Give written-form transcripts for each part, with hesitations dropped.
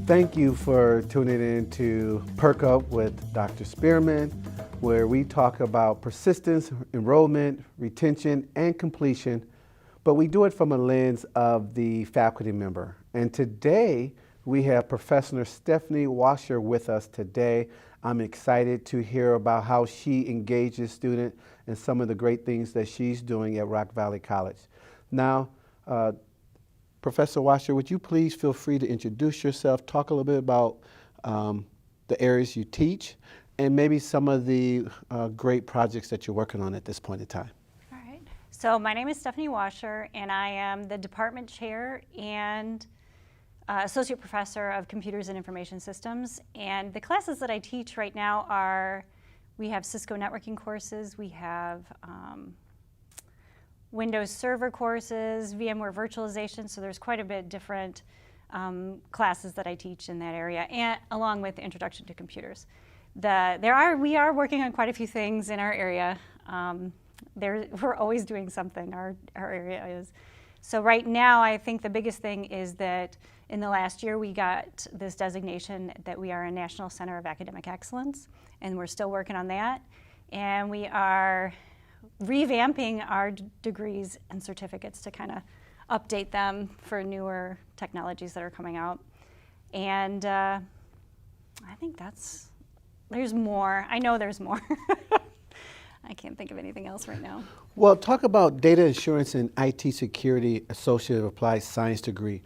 Thank you for tuning in to Perk Up with Dr. Spearman, where we talk about persistence, enrollment, retention, and completion, but we do it from a lens of the faculty member. And today, we have Professor Stephanie Wascher with us today. I'm excited to hear about how she engages students and some of the great things that she's doing at Rock Valley College. Now, Professor Wascher, would you please feel free to introduce yourself, talk a little bit about the areas you teach, and maybe some of the great projects that you're working on at this point in time. All right. So my name is Stephanie Wascher, and I am the department chair and associate professor of computers and information systems. And the classes that I teach right now are, we have Cisco Networking courses, we have Windows Server courses, VMware virtualization, so there's quite a bit different classes that I teach in that area, and along with Introduction to Computers. We are working on quite a few things in our area. We're always doing something, our area is. So right now, I think the biggest thing is that in the last year, we got this designation that we are a National Center of Academic Excellence, and we're still working on that. And we are revamping our degrees and certificates to kind of update them for newer technologies that are coming out. And I think there's more. I know there's more. I can't think of anything else right now. Well, talk about data assurance and IT security associate applied science degree.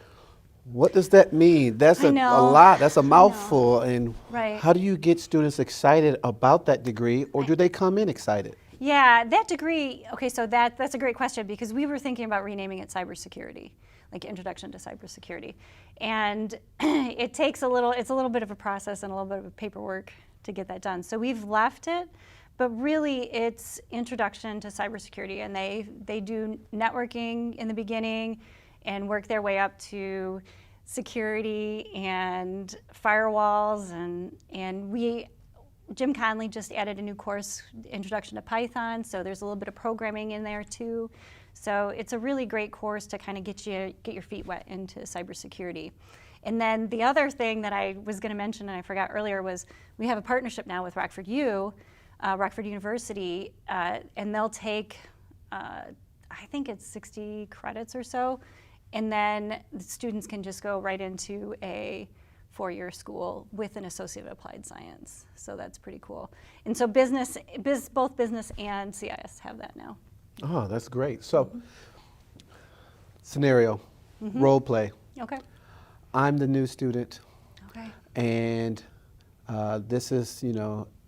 What does that mean? That's a lot. That's a mouthful. And right. How do you get students excited about that degree, or do they come in excited? Yeah, that degree, okay, so that's a great question, because we were thinking about renaming it cybersecurity, like Introduction to Cybersecurity. And it's a little bit of a process and a little bit of paperwork to get that done. So we've left it, but really it's Introduction to Cybersecurity, and they do networking in the beginning and work their way up to security and firewalls, and Jim Conley just added a new course, Introduction to Python, so there's a little bit of programming in there too. So it's a really great course to kind of get your feet wet into cybersecurity. And then the other thing that I was going to mention and I forgot earlier was we have a partnership now with Rockford University, and they'll take, I think it's 60 credits or so, and then the students can just go right into a four-year school with an Associate of Applied Science. So that's pretty cool. And so both business and CIS have that now. Oh, that's great. So, scenario, role play. Okay. I'm the new student. Okay. And this is,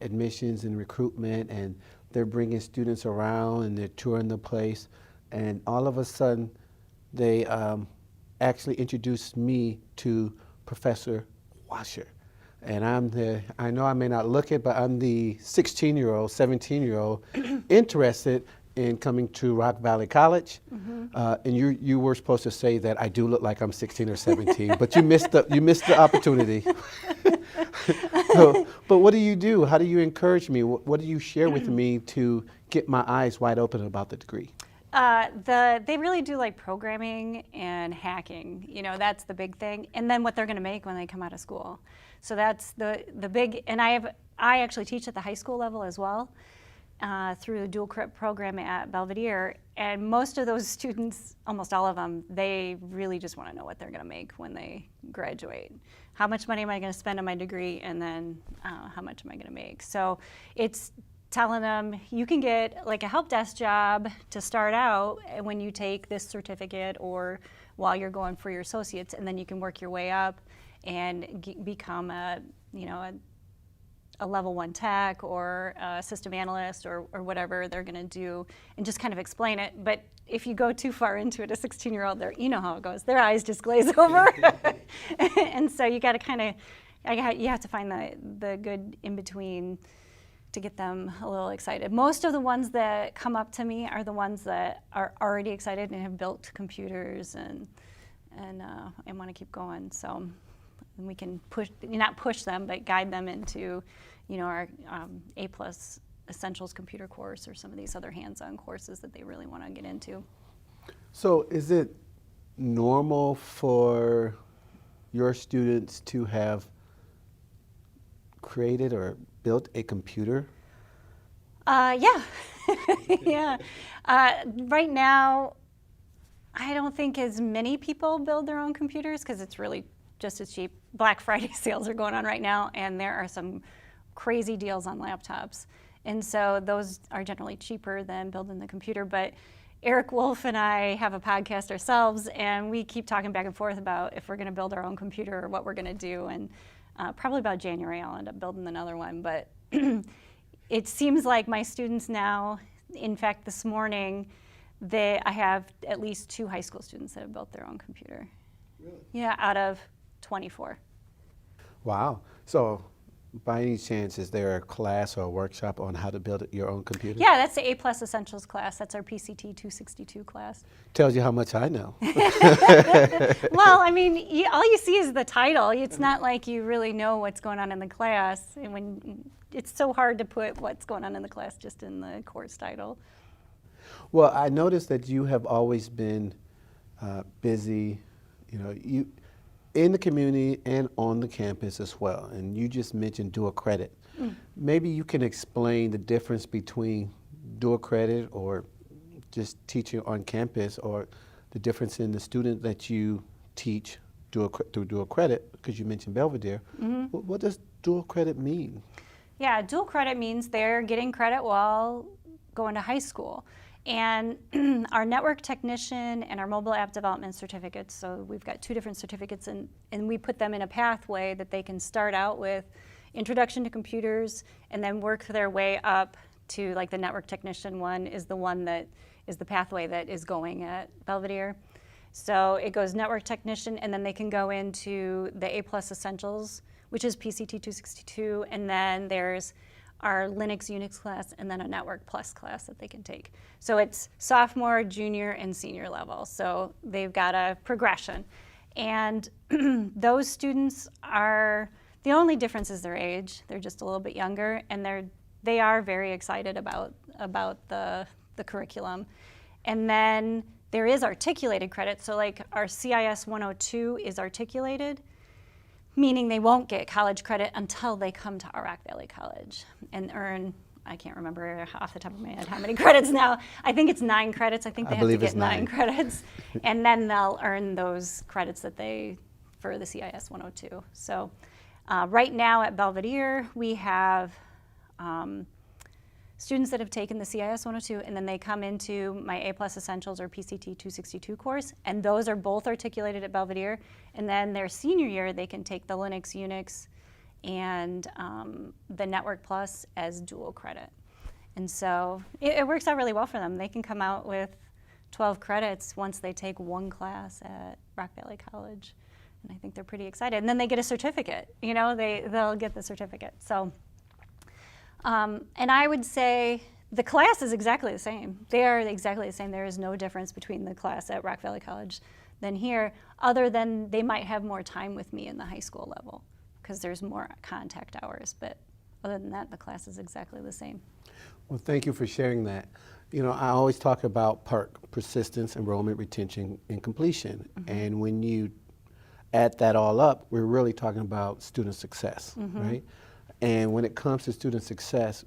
admissions and recruitment, and they're bringing students around and they're touring the place. And all of a sudden, they actually introduced me to Professor Wascher. And I know I may not look it, but I'm the 16-year-old, 17-year-old interested in coming to Rock Valley College. And you were supposed to say that I do look like I'm 16 or 17, but you missed the opportunity. But what do you do? How do you encourage me? What do you share with me to get my eyes wide open about the degree? They really do like programming and hacking. That's the big thing. And then what they're going to make when they come out of school. So that's the big. And I actually teach at the high school level as well through the dual credit program at Belvedere. And most of those students, almost all of them, they really just want to know what they're going to make when they graduate. How much money am I going to spend on my degree, and then how much am I going to make? So it's telling them you can get like a help desk job to start out when you take this certificate or while you're going for your associates, and then you can work your way up and become a level 1 tech or a system analyst or whatever they're going to do, and just kind of explain it. But if you go too far into it, a 16-year-old, you know how it goes. Their eyes just glaze over. And so you got to you have to find the good in-between to get them a little excited. Most of the ones that come up to me are the ones that are already excited and have built computers and want to keep going. So we can not push them, but guide them into, our A+ Essentials computer course or some of these other hands-on courses that they really want to get into. So is it normal for your students to have created or built a computer? Yeah. Yeah. Right now, I don't think as many people build their own computers because it's really just as cheap. Black Friday sales are going on right now, and there are some crazy deals on laptops. And so those are generally cheaper than building the computer. But Eric Wolf and I have a podcast ourselves, and we keep talking back and forth about if we're going to build our own computer or what we're going to do. And probably about January, I'll end up building another one. But it seems like my students now, in fact, this morning, I have at least 2 high school students that have built their own computer. Really? Yeah, out of 24. Wow. So by any chance, is there a class or a workshop on how to build your own computer? Yeah, that's the A+ Essentials class. That's our PCT 262 class. Tells you how much I know. Well, I mean, all you see is the title. It's not like you really know what's going on in the class. And when it's so hard to put what's going on in the class just in the course title. Well, I noticed that you have always been busy, you in the community and on the campus as well. And you just mentioned dual credit. Maybe you can explain the difference between dual credit or just teaching on campus, or the difference in the student that you teach through dual credit, because you mentioned Belvedere. What does dual credit mean? Yeah, dual credit means they're getting credit while going to high school. And our network technician and our mobile app development certificates, so we've got 2 different certificates, and we put them in a pathway that they can start out with introduction to computers and then work their way up to, like, the network technician one is the one that is the pathway that is going at Belvedere. So it goes network technician, and then they can go into the A+ Essentials, which is PCT 262, and then there's our Linux Unix class, and then a Network Plus class that they can take. So it's sophomore, junior, and senior level. So they've got a progression. And those students are, the only difference is their age. They're just a little bit younger, and they are very excited about the curriculum. And then there is articulated credit. So like our CIS 102 is articulated, meaning they won't get college credit until they come to Rock Valley College and earn, I can't remember off the top of my head how many credits now. I think it's 9 credits. I think they have to get 9 credits. And then they'll earn those credits for the CIS 102. So right now at Belvedere, we have students that have taken the CIS 102, and then they come into my A+ Essentials or PCT 262 course, and those are both articulated at Belvedere. And then their senior year, they can take the Linux, Unix, and the Network Plus as dual credit. And so it works out really well for them. They can come out with 12 credits once they take 1 class at Rock Valley College. And I think they're pretty excited. And then they get a certificate. They'll get the certificate. So. And I would say the class is exactly the same. They are exactly the same. There is no difference between the class at Rock Valley College than here, other than they might have more time with me in the high school level because there's more contact hours. But other than that, the class is exactly the same. Well, thank you for sharing that. I always talk about PERC, persistence, enrollment, retention, and completion. And when you add that all up, we're really talking about student success, right? And when it comes to student success,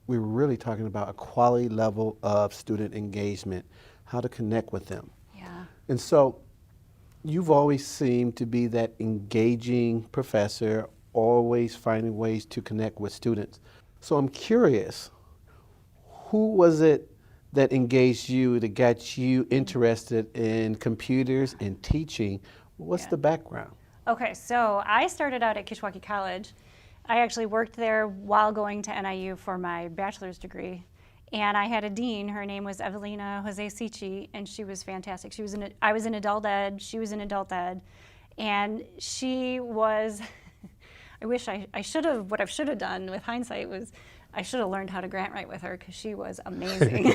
we're really talking about a quality level of student engagement, how to connect with them. Yeah. And so you've always seemed to be that engaging professor, always finding ways to connect with students. So I'm curious, who was it that engaged you, that got you interested in computers and teaching? What's the background? Okay, so I started out at Kishwaukee College. I actually worked there while going to NIU for my bachelor's degree. And I had a dean, her name was Evelina Jose Sichi, and she was fantastic. I was in adult ed, she was in adult ed, and she was, what I should have done with hindsight was, I should have learned how to grant write with her because she was amazing.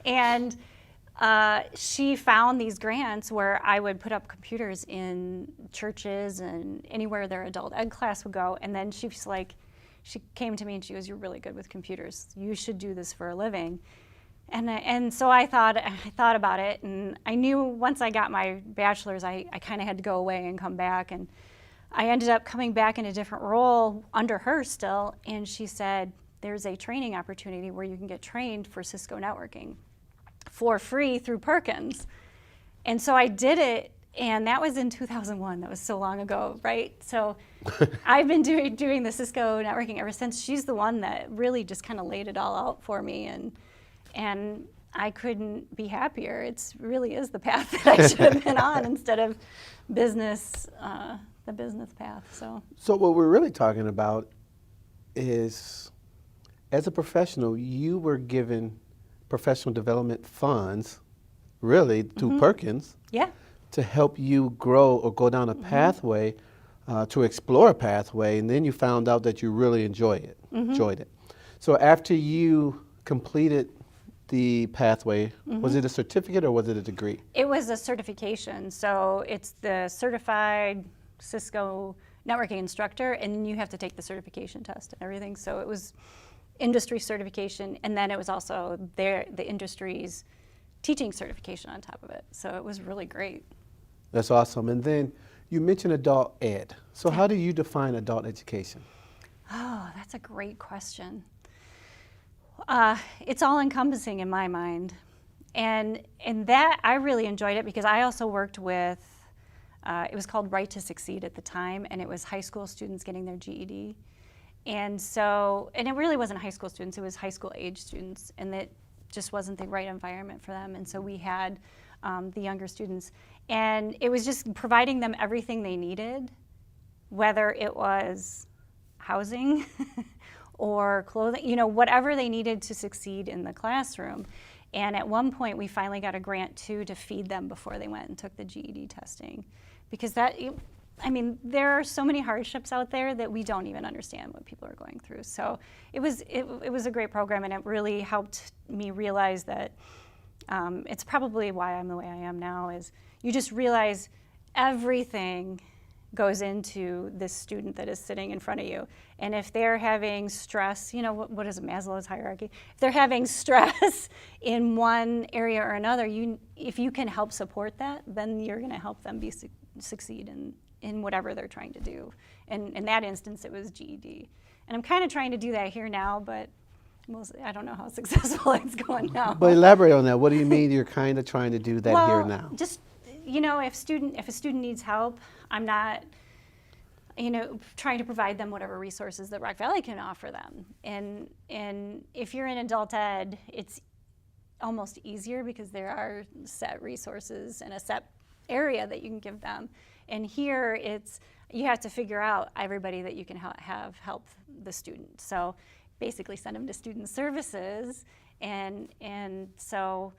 And she found these grants where I would put up computers in churches and anywhere their adult ed class would go. And then she came to me and she goes, "You're really good with computers. You should do this for a living." And so I thought about it, and I knew once I got my bachelor's, I kind of had to go away and come back, and I ended up coming back in a different role under her still, and she said, there's a training opportunity where you can get trained for Cisco Networking for free through Perkins. And so I did it, and that was in 2001. That was so long ago, right? So I've been doing the Cisco Networking ever since. She's the one that really just kind of laid it all out for me, and I couldn't be happier. It really is the path that I should have been on instead of business, the business path. So what we're really talking about is, as a professional, you were given professional development funds, really, through Perkins, Yeah. to help you grow or go down a pathway, to explore a pathway, and then you found out that you really enjoyed it. So after you completed the pathway, was it a certificate or was it a degree? It was a certification. So it's the certified Cisco networking instructor, and you have to take the certification test and everything. So it was industry certification, and then it was also the industry's teaching certification on top of it. So it was really great. That's awesome. And then you mentioned adult ed. So how do you define adult education? Oh, that's a great question. It's all encompassing in my mind. And that, I really enjoyed it because I also worked with, it was called Right to Succeed at the time, and it was high school students getting their GED. And it really wasn't high school students, it was high school age students, and it just wasn't the right environment for them. And so we had the younger students, and it was just providing them everything they needed, whether it was housing or clothing, whatever they needed to succeed in the classroom. And at one point, we finally got a grant too to feed them before they went and took the GED testing, because there are so many hardships out there that we don't even understand what people are going through. So it was a great program, and it really helped me realize that it's probably why I'm the way I am now, is you just realize everything goes into this student that is sitting in front of you. And if they're having stress, what is it, Maslow's hierarchy? If they're having stress in one area or another, if you can help support that, then you're going to help them succeed in whatever they're trying to do. And in that instance, it was GED. And I'm kind of trying to do that here now, but I don't know how successful it's going now. But elaborate on that. What do you mean you're kind of trying to do that here now? Just, if a student needs help, I'm not, trying to provide them whatever resources that Rock Valley can offer them. And if you're in adult ed, it's almost easier because there are set resources and a set area that you can give them. And here you have to figure out everybody that you can have help the student. So basically send them to student services. And so,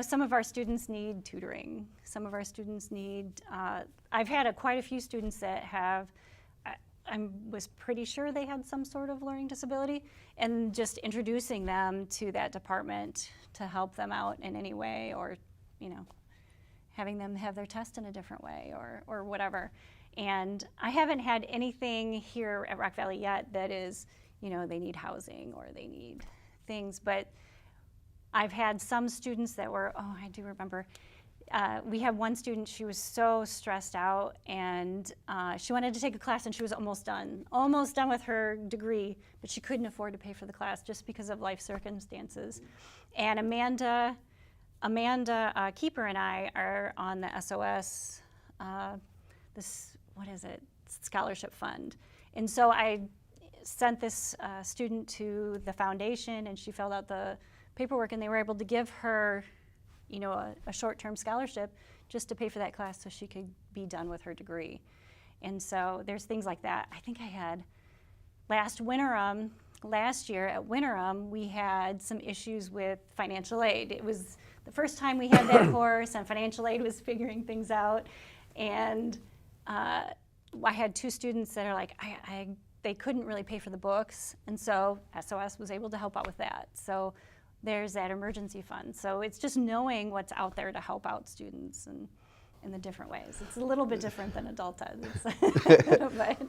some of our students need tutoring. Some of our students need, I've had quite a few students that I was pretty sure they had some sort of learning disability, and just introducing them to that department to help them out in any way, or, having them have their test in a different way, or whatever. And I haven't had anything here at Rock Valley yet that is, they need housing or they need things, but I've had some students that were, I do remember, we had one student, she was so stressed out, and she wanted to take a class, and she was almost done with her degree, but she couldn't afford to pay for the class just because of life circumstances. And Amanda Keeper and I are on the SOS, scholarship fund. And so I sent this student to the foundation, and she filled out the paperwork, and they were able to give her, a short-term scholarship just to pay for that class so she could be done with her degree. And so there's things like that. I think I had last year at Winterim, we had some issues with financial aid. It was the first time we had that course, and financial aid was figuring things out. And I had two students that are like, they couldn't really pay for the books, and so SOS was able to help out with that. So there's that emergency fund. So it's just knowing what's out there to help out students and in the different ways. It's a little bit different than adult ed. But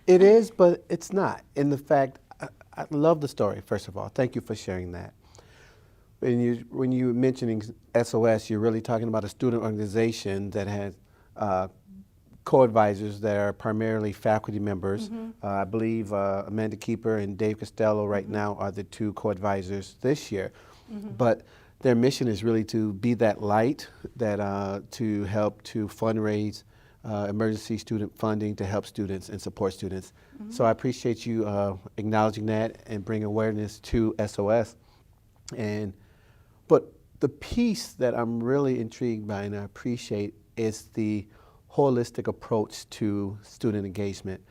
it is, but it's not. In the fact, I love the story, first of all. Thank you for sharing that. And when you mentioning SOS, you're really talking about a student organization that has co-advisors that are primarily faculty members. I believe Amanda Keeper and Dave Costello right now are the two co-advisors this year. But their mission is really to be that light, that to help to fundraise emergency student funding to help students and support students. So I appreciate you acknowledging that and bring awareness to SOS. But the piece that I'm really intrigued by and I appreciate is the holistic approach to student engagement.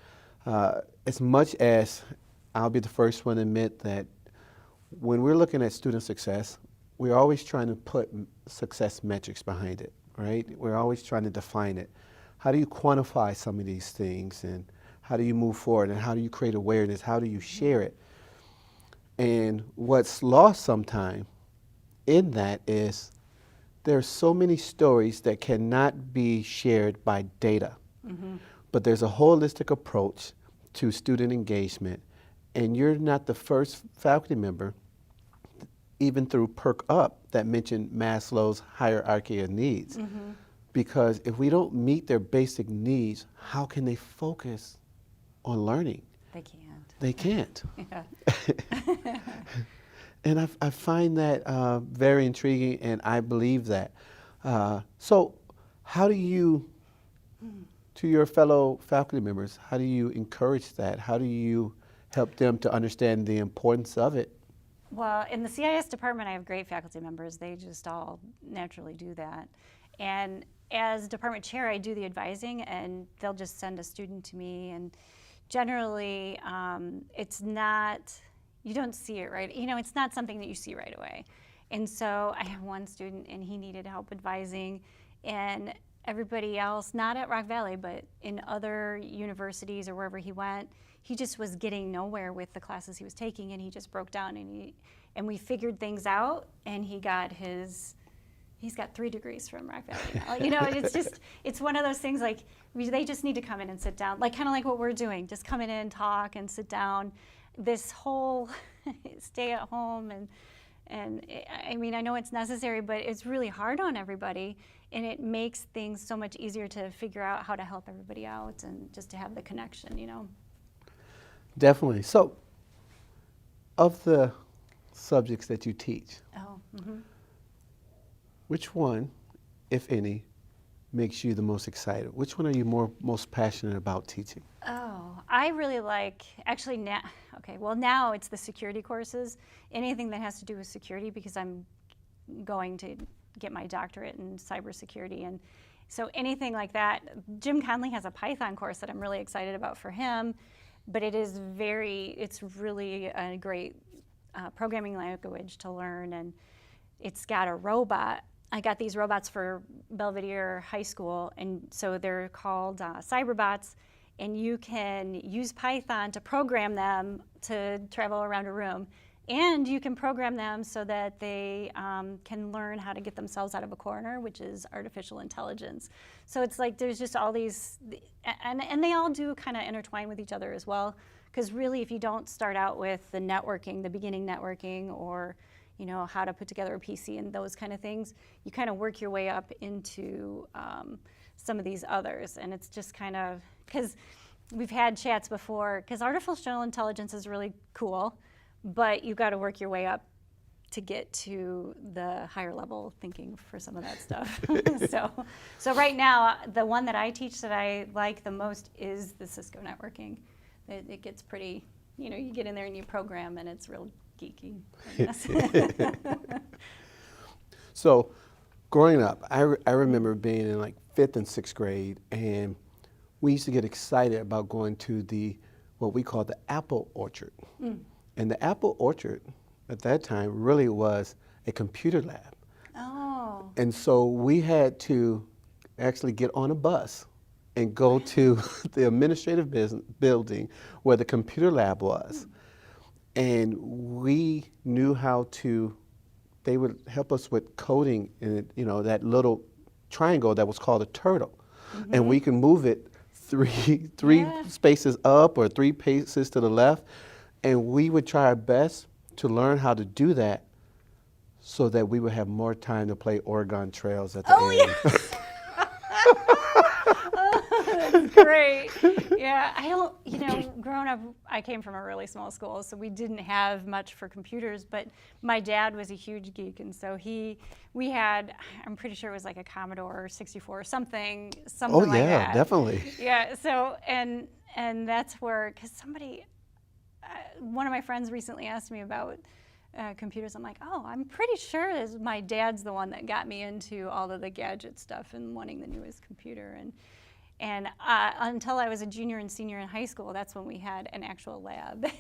As much as I'll be the first one to admit that when we're looking at student success, we're always trying to put success metrics behind it, right? We're always trying to define it. How do you quantify some of these things, and how do you move forward, and how do you create awareness? How do you share it? And what's lost sometimes in that is there are so many stories that cannot be shared by data. But there's a holistic approach to student engagement, and you're not the first faculty member, even through PERC Up, that mentioned Maslow's hierarchy of needs. Because if we don't meet their basic needs, how can they focus on learning? They can't. They can't. Yeah. And I find that very intriguing, and I believe that. So how do you, to your fellow faculty members, how do you encourage that? How do you help them to understand the importance of it? Well, in the CIS department, I have great faculty members. They just all naturally do that. And as department chair, I do the advising, and they'll just send a student to me. And generally, it's not, you don't see it right. You know, it's not something that you see right away. And so I have one student, and he needed help advising, and everybody else, not at Rock Valley, but in other universities or wherever he went, he just was getting nowhere with the classes he was taking, and he just broke down, and we figured things out, and he's got 3 degrees from Rock Valley now. You know, it's one of those things, like, they just need to come in and sit down, like kind of like what we're doing, just come in and talk and sit down. This whole stay at home, and I mean, I know it's necessary, but it's really hard on everybody, and it makes things so much easier to figure out how to help everybody out and just to have the connection, you know. Definitely. So, of the subjects that you teach, which one, if any, makes you the most excited? Which one are you most passionate about teaching? Oh, I really like, actually now, now it's the security courses, anything that has to do with security, because I'm going to get my doctorate in cybersecurity, and so anything like that. Jim Conley has a Python course that I'm really excited about for him, but it's really a great programming language to learn, and it's got a robot. I got these robots for Belvedere High School, and so they're called cyberbots, and you can use Python to program them to travel around a room, and you can program them so that they can learn how to get themselves out of a corner, which is artificial intelligence. So it's like there's just all these, and they all do kind of intertwine with each other as well, because really if you don't start out with the networking, the beginning networking, or you know, how to put together a PC and those kind of things, you kind of work your way up into some of these others. And it's just kind of, because we've had chats before, because artificial intelligence is really cool, but you've got to work your way up to get to the higher level thinking for some of that stuff. So right now, the one that I teach that I like the most is the Cisco Networking. It gets pretty, you know, you get in there and you program, and it's real geeky, I guess. So, growing up, I remember being in like 5th and 6th grade, and we used to get excited about going to what we call the apple orchard. And the apple orchard at that time really was a computer lab. Oh. And so we had to actually get on a bus and go to the administrative building where the computer lab was. And we knew how to, they would help us with coding in, you know, that little triangle that was called a turtle. And we can move it three spaces up or 3 paces to the left. And we would try our best to learn how to do that so that we would have more time to play Oregon Trails at the end. Yes. That's great. Yeah, I don't, growing up, I came from a really small school, so we didn't have much for computers, but my dad was a huge geek, and so we had, I'm pretty sure it was like a Commodore 64 or something Oh like yeah, that. definitely. Yeah, so, and that's where, because one of my friends recently asked me about computers. I'm like, oh, I'm pretty sure my dad's the one that got me into all of the gadget stuff and wanting the newest computer. And until I was a junior and senior in high school, that's when we had an actual lab.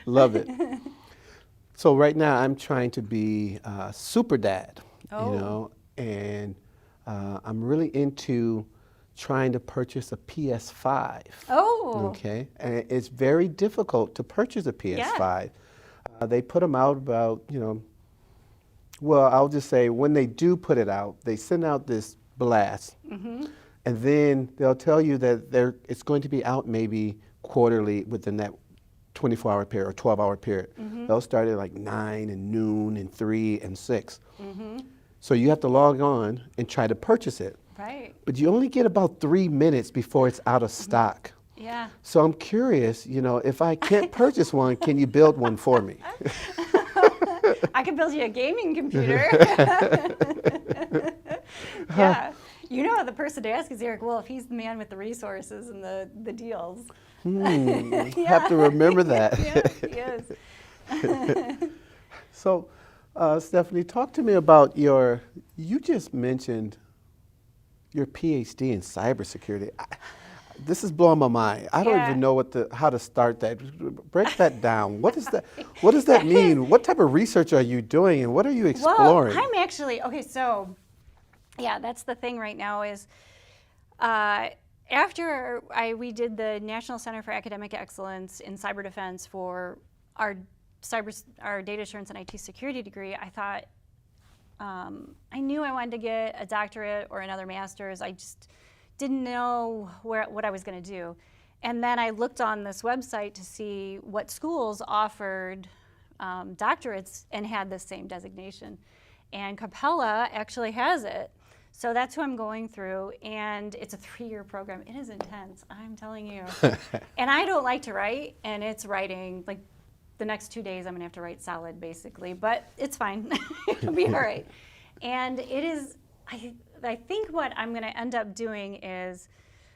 Love it. So right now I'm trying to be a super dad, and I'm really into trying to purchase a PS5. Oh. Okay, and it's very difficult to purchase a PS5. Yeah. They put them out about, well, I'll just say when they do put it out, they send out this blast, and then they'll tell you that it's going to be out maybe quarterly within that 24-hour period or 12-hour period. They'll start at like 9 and noon and 3 and 6. So you have to log on and try to purchase it. Right. But you only get about 3 minutes before it's out of stock. Yeah. So I'm curious, if I can't purchase one, can you build one for me? I could build you a gaming computer. Yeah. The person to ask is Eric Wolf. He's the man with the resources and the deals. Have to remember that. Yes. So, Stephanie, talk to me about you just mentioned your PhD in cybersecurity. This is blowing my mind. I don't even know how to start that. Break that down. What does that mean? What type of research are you doing, and what are you exploring? Well, I'm actually, so yeah, that's the thing right now is after we did the National Center for Academic Excellence in Cyber Defense for our data assurance and IT security degree, I thought, I knew I wanted to get a doctorate or another master's. I just didn't know what I was going to do. And then I looked on this website to see what schools offered doctorates and had the same designation. And Capella actually has it. So that's who I'm going through, and it's a 3-year program. It is intense, I'm telling you. And I don't like to write, and it's writing, like the next 2 days I'm gonna have to write solid basically, but it's fine, it'll be all right. And it is, I think what I'm gonna end up doing is,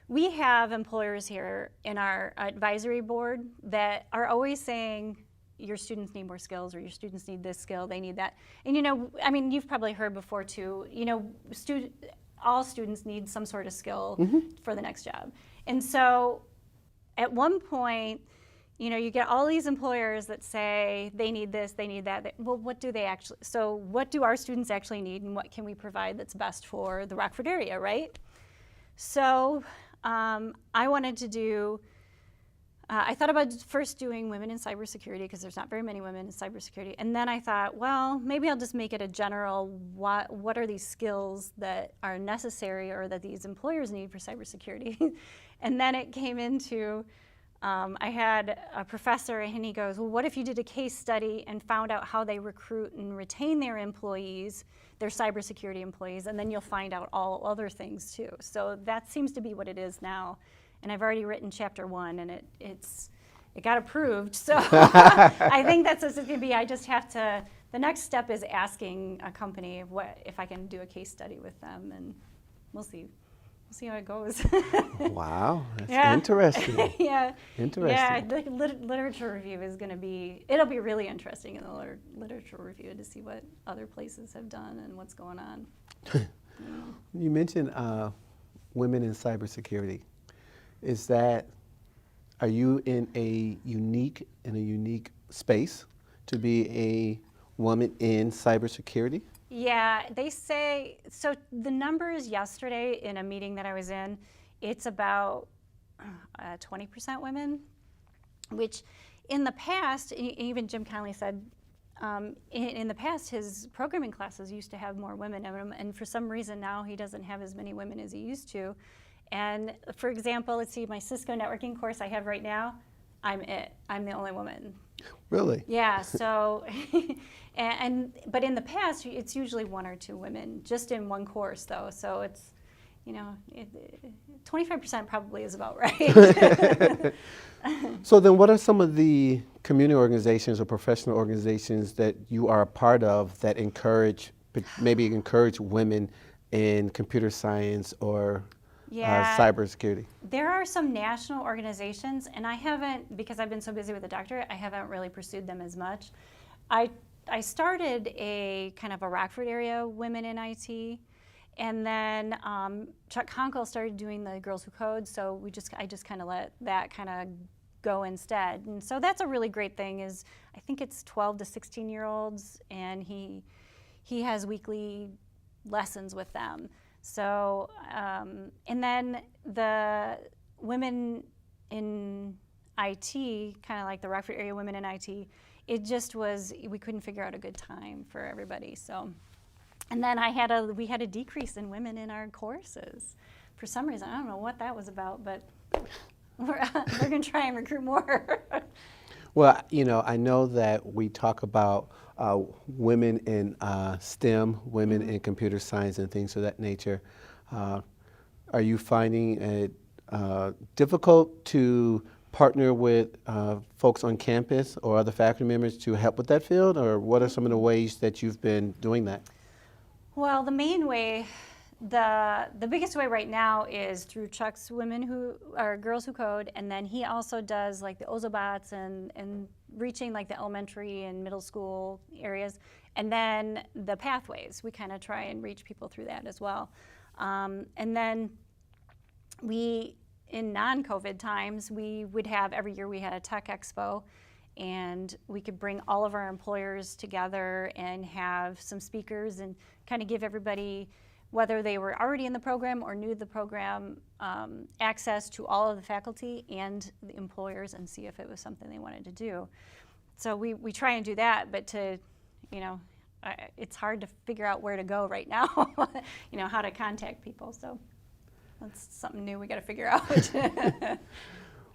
we have employers here in our advisory board that are always saying, your students need more skills, or your students need this skill, they need that. And you've probably heard before too, all students need some sort of skill for the next job. And so at one point, you get all these employers that say they need this, they need that. Well, what do our students actually need, and what can we provide that's best for the Rockford area, right? So I wanted to do, I thought about first doing women in cybersecurity, because there's not very many women in cybersecurity. And then I thought, well, maybe I'll just make it a general, what are these skills that are necessary or that these employers need for cybersecurity? And then it came into, I had a professor, and he goes, well, what if you did a case study and found out how they recruit and retain their employees, their cybersecurity employees, and then you'll find out all other things too. So that seems to be what it is now. And I've already written chapter 1, and it got approved. So I think that's what it's going to be. I just have to, the next step is asking a company if I can do a case study with them, and we'll see. We'll see how it goes. Wow, that's interesting. Yeah. Interesting. Yeah, the literature review is going to be, it'll be really interesting in the literature review to see what other places have done and what's going on. You mentioned women in cybersecurity. Are you in a unique space to be a woman in cybersecurity? Yeah, they say, so the numbers yesterday in a meeting that I was in, it's about 20% women, which in the past, even Jim Conley said, in the past his programming classes used to have more women in them, and for some reason now he doesn't have as many women as he used to. And for example, let's see, my Cisco Networking course I have right now, I'm the only woman. Really? Yeah, so, but in the past, it's usually 1 or 2 women, just in one course, though. So it's, 25% probably is about right. So then what are some of the community organizations or professional organizations that you are a part of that maybe encourage women in computer science or cybersecurity? There are some national organizations, and I haven't, because I've been so busy with the doctorate, I haven't really pursued them as much. I started a kind of a Rockford area Women in IT, and then Chuck Conkle started doing the Girls Who Code, so I just kind of let that kind of go instead. And so that's a really great thing. Is I think it's 12 to 16-year-olds, and he has weekly lessons with them. So, and then the women in IT, kind of like the Rockford area Women in IT, it just was, we couldn't figure out a good time for everybody. So, and then we had a decrease in women in our courses. For some reason, I don't know what that was about, but we're going to try and recruit more. Well, I know that we talk about women in STEM, women in computer science and things of that nature. Are you finding it difficult to partner with folks on campus or other faculty members to help with that field, or what are some of the ways that you've been doing that? Well, the main way, the biggest way right now is through Chuck's Girls Who Code, and then he also does like the Ozobots and reaching like the elementary and middle school areas, and then the pathways. We kind of try and reach people through that as well. And then in non-COVID times, every year we had a tech expo, and we could bring all of our employers together and have some speakers and kind of give everybody, whether they were already in the program or new to the program, access to all of the faculty and the employers, and see if it was something they wanted to do. So we try and do that, but it's hard to figure out where to go right now, how to contact people. So that's something new we got to figure out.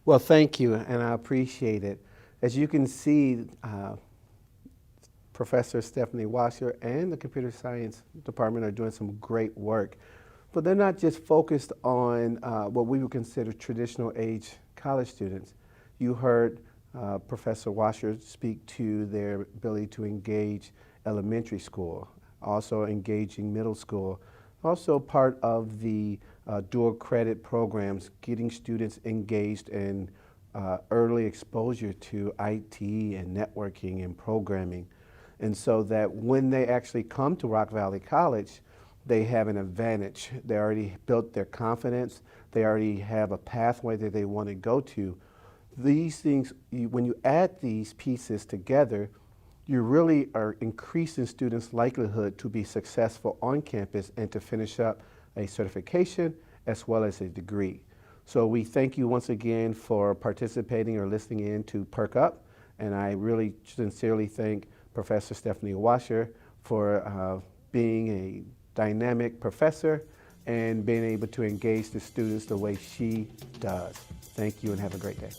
Well, thank you, and I appreciate it. As you can see, Professor Stephanie Wascher and the computer science department are doing some great work, but they're not just focused on what we would consider traditional age college students. You heard Professor Wascher speak to their ability to engage elementary school, also engaging middle school, also part of the dual credit programs, getting students engaged in early exposure to IT and networking and programming. And so that when they actually come to Rock Valley College, they have an advantage. They already built their confidence. They already have a pathway that they want to go to. These things, when you add these pieces together, you really are increasing students' likelihood to be successful on campus and to finish up a certification as well as a degree. So we thank you once again for participating or listening in to PERC Up, and I really sincerely thank Professor Stephanie Wascher for being a dynamic professor and being able to engage the students the way she does. Thank you and have a great day.